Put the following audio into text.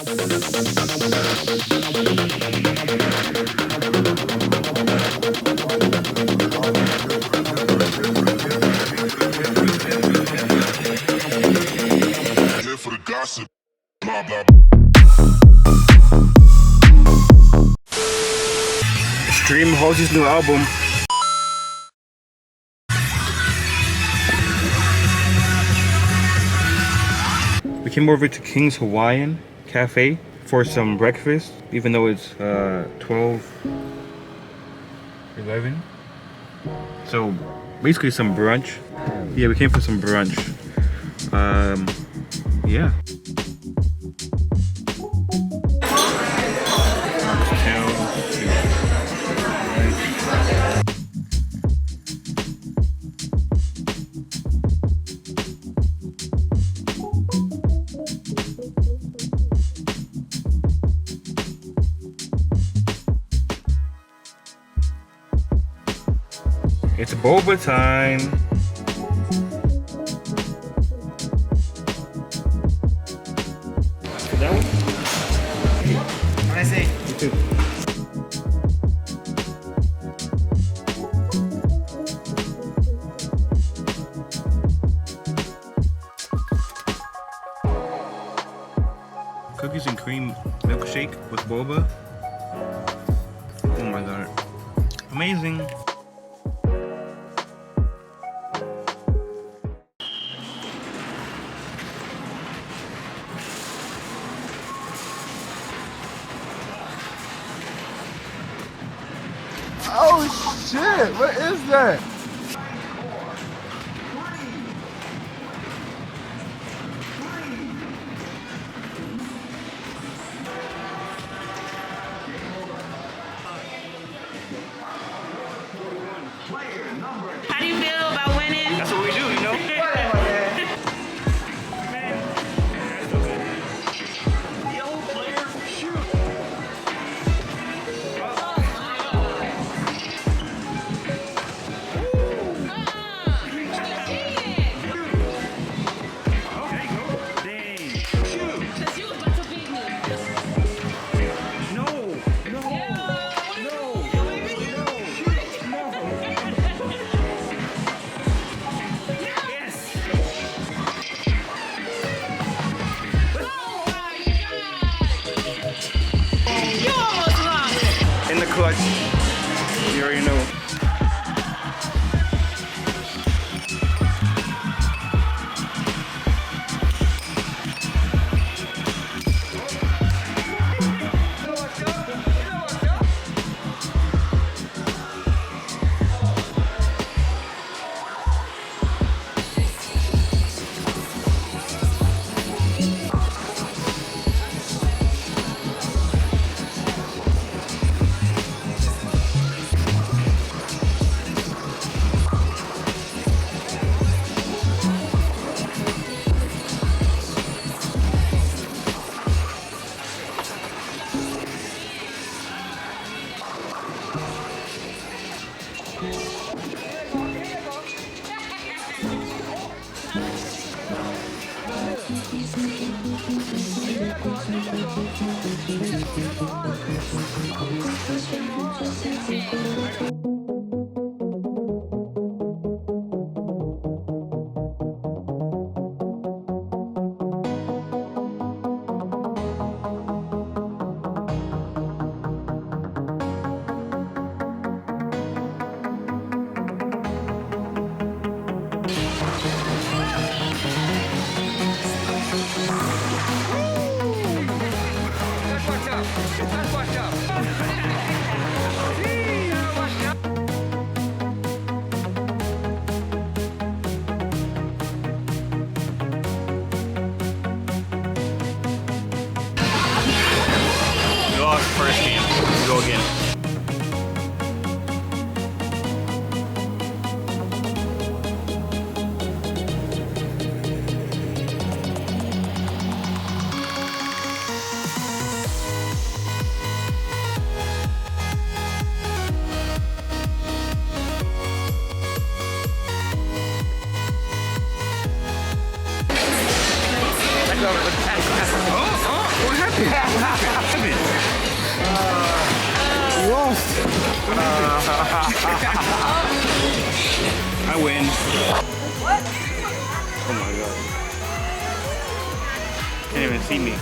Stream Halsey's new album. We came over to King's Hawaiian Cafe for some breakfast, even though it's 12:11. So basically some brunch. Yeah, we came for some brunch. Yeah. It's Boba time. That one? What I say? You too. Cookies and cream milkshake with boba. Oh my god. Amazing. Oh shit, what is that? How do you feel about winning? That's what we do, you know? In the clutch. You already know. First game. Go again. What happened? Lost. I win. What? Oh my god. Can't even see me.